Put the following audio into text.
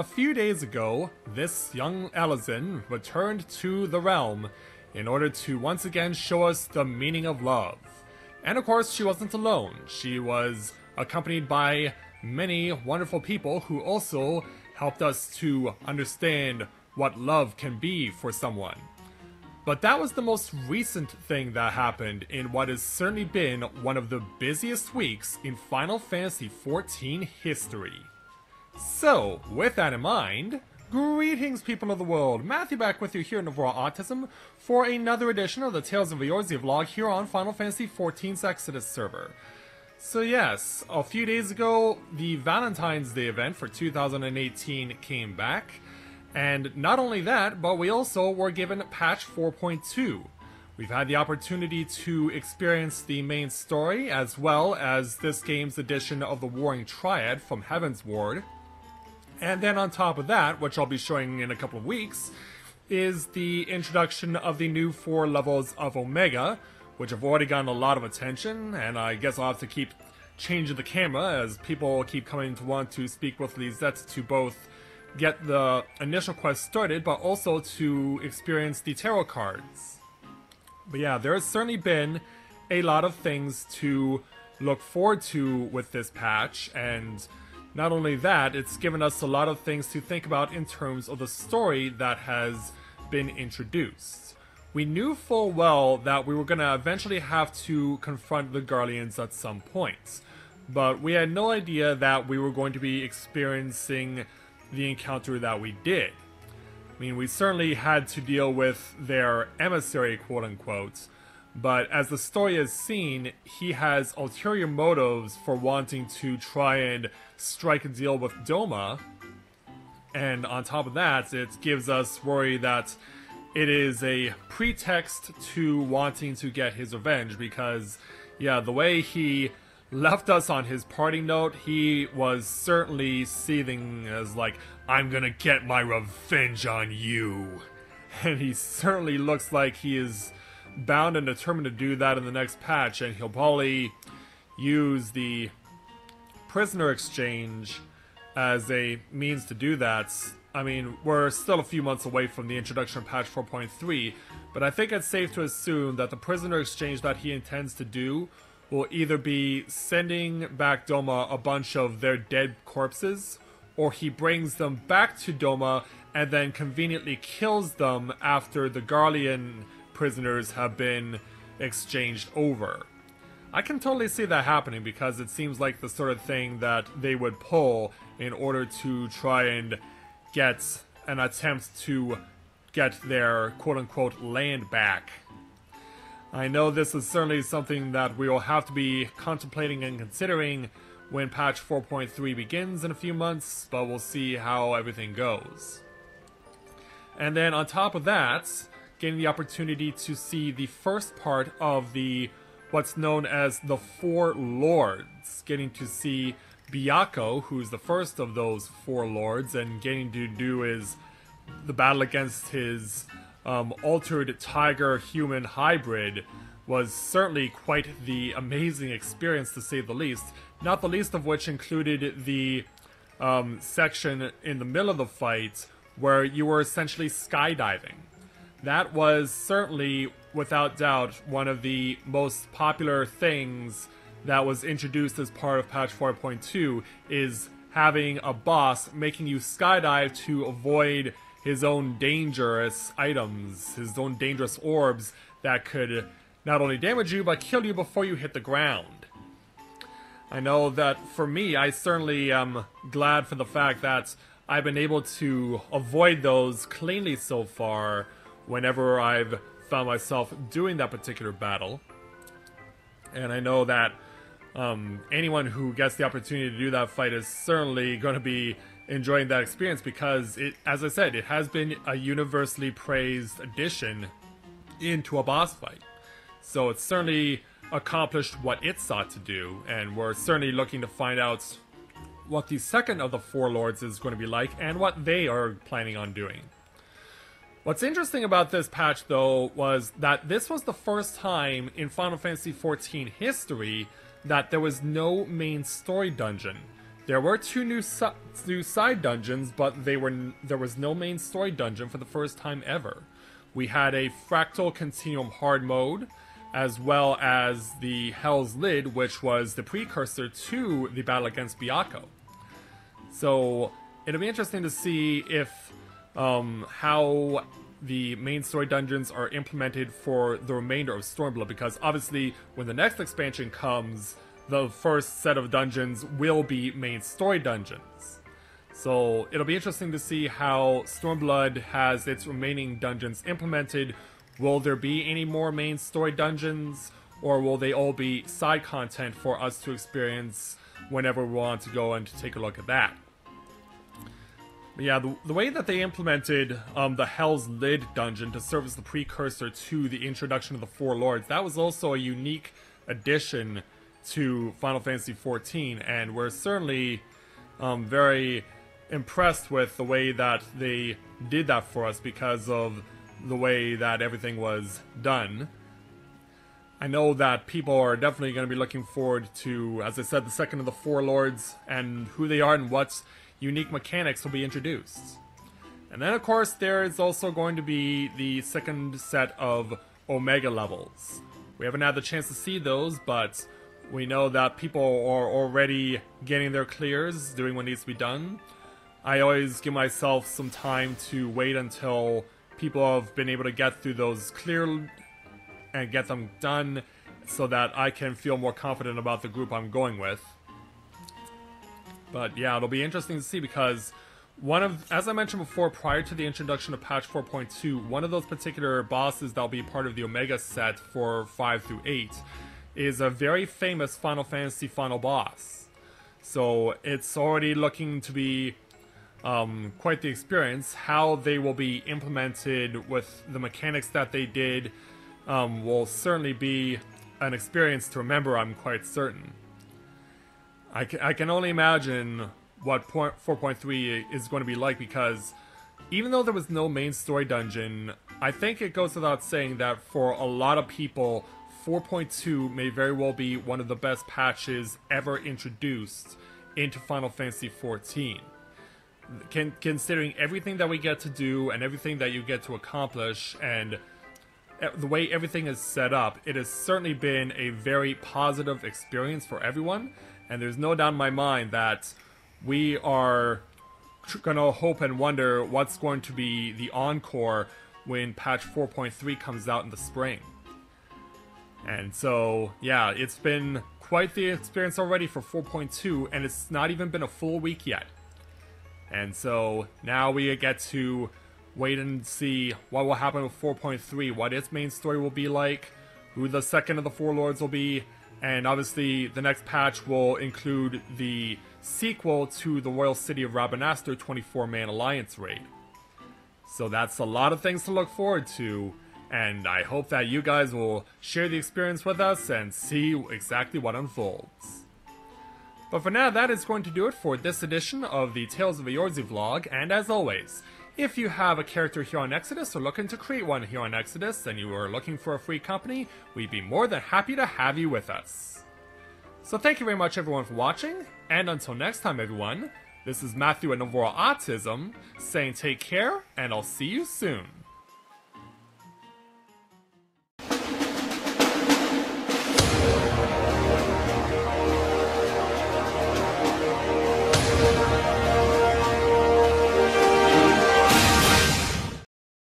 A few days ago, this young Elizin returned to the realm in order to once again show us the meaning of love. And of course, she wasn't alone. She was accompanied by many wonderful people who also helped us to understand what love can be for someone. But that was the most recent thing that happened in what has certainly been one of the busiest weeks in Final Fantasy XIV history. So, with that in mind, greetings people of the world, Matthew back with you here in Overall Autism for another edition of the Tales of Eorzea vlog here on Final Fantasy XIV's Exodus server. So yes, a few days ago, the Valentine's Day event for 2018 came back, and not only that, but we also were given patch 4.2. We've had the opportunity to experience the main story, as well as this game's edition of the Warring Triad from Heaven's Ward. And then on top of that, which I'll be showing in a couple of weeks, is the introduction of the new 4 levels of Omega, which have already gotten a lot of attention, and I guess I'll have to keep changing the camera as people keep coming to want to speak with Lisette to both get the initial quest started, but also to experience the tarot cards. But yeah, there has certainly been a lot of things to look forward to with this patch, and not only that, it's given us a lot of things to think about in terms of the story that has been introduced. We knew full well that we were going to eventually have to confront the Guardians at some point, but we had no idea that we were going to be experiencing the encounter that we did. I mean, we certainly had to deal with their emissary, quote-unquote, but as the story has seen, he has ulterior motives for wanting to try and strike a deal with Doma, and on top of that, it gives us worry that it is a pretext to wanting to get his revenge, because, yeah, the way he left us on his parting note, he was certainly seething as like, I'm gonna get my revenge on you. And he certainly looks like he is bound and determined to do that in the next patch, and he'll probably use the prisoner exchange as a means to do that. I mean, we're still a few months away from the introduction of patch 4.3, but I think it's safe to assume that the prisoner exchange that he intends to do will either be sending back Doma a bunch of their dead corpses, or he brings them back to Doma and then conveniently kills them after the Guardian prisoners have been exchanged over. I can totally see that happening because it seems like the sort of thing that they would pull in order to try and get an attempt to get their quote-unquote land back. I know this is certainly something that we will have to be contemplating and considering when patch 4.3 begins in a few months, but we'll see how everything goes. And then on top of that, getting the opportunity to see the first part of the what's known as the 4 Lords, getting to see Byakko, who's the first of those 4 Lords, and getting to do is the battle against his altered tiger-human hybrid was certainly quite the amazing experience, to say the least. Not the least of which included the section in the middle of the fight where you were essentially skydiving. That was certainly, without doubt, one of the most popular things that was introduced as part of patch 4.2, is having a boss making you skydive to avoid his own dangerous items, his own dangerous orbs that could not only damage you, but kill you before you hit the ground. I know that for me, I certainly am glad for the fact that I've been able to avoid those cleanly so far whenever I've found myself doing that particular battle. And I know that anyone who gets the opportunity to do that fight is certainly going to be enjoying that experience, because it, as I said, it has been a universally praised addition into a boss fight. So it's certainly accomplished what it sought to do, and we're certainly looking to find out what the second of the 4 Lords is going to be like and what they are planning on doing. What's interesting about this patch, though, was that this was the first time in Final Fantasy XIV history that there was no main story dungeon. There were two new side dungeons, but there was no main story dungeon for the first time ever. We had a Fractal Continuum hard mode, as well as the Hell's Lid, which was the precursor to the battle against Byakko. So it'll be interesting to see if how the main story dungeons are implemented for the remainder of Stormblood, because obviously when the next expansion comes, the first set of dungeons will be main story dungeons. So it'll be interesting to see how Stormblood has its remaining dungeons implemented. Will there be any more main story dungeons, or will they all be side content for us to experience whenever we want to go and take a look at that? But yeah, the way that they implemented the Hell's Lid dungeon to serve as the precursor to the introduction of the Four Lords, that was also a unique addition to Final Fantasy XIV, and we're certainly very impressed with the way that they did that for us because of the way that everything was done. I know that people are definitely going to be looking forward to, as I said, the second of the Four Lords and who they are and what unique mechanics will be introduced. And then of course there is also going to be the second set of Omega levels. We haven't had the chance to see those, but we know that people are already getting their clears, doing what needs to be done. I always give myself some time to wait until people have been able to get through those clear and get them done so that I can feel more confident about the group I'm going with. But yeah, it'll be interesting to see because as I mentioned before, prior to the introduction of patch 4.2, one of those particular bosses that'll be part of the Omega set for 5 through 8 is a very famous Final Fantasy final boss. So it's already looking to be quite the experience. How they will be implemented with the mechanics that they did will certainly be an experience to remember, I'm quite certain. I can only imagine what 4.3 is going to be like, because even though there was no main story dungeon, I think it goes without saying that for a lot of people, 4.2 may very well be one of the best patches ever introduced into Final Fantasy XIV. Considering everything that we get to do and everything that you get to accomplish and the way everything is set up, it has certainly been a very positive experience for everyone, and there's no doubt in my mind that we are gonna hope and wonder what's going to be the encore when patch 4.3 comes out in the spring. And so, yeah, it's been quite the experience already for 4.2, and it's not even been a full week yet. And so, now we get to wait and see what will happen with 4.3, what its main story will be like, who the second of the Four Lords will be, and obviously the next patch will include the sequel to the Royal City of Rabanastre 24-man Alliance raid. So that's a lot of things to look forward to, and I hope that you guys will share the experience with us and see exactly what unfolds. But for now, that is going to do it for this edition of the Tales of Eorzea vlog, and as always, if you have a character here on Exodus or looking to create one here on Exodus and you are looking for a free company, we'd be more than happy to have you with us. So thank you very much everyone for watching, and until next time everyone, this is Matthew at Novora Autism, saying take care, and I'll see you soon.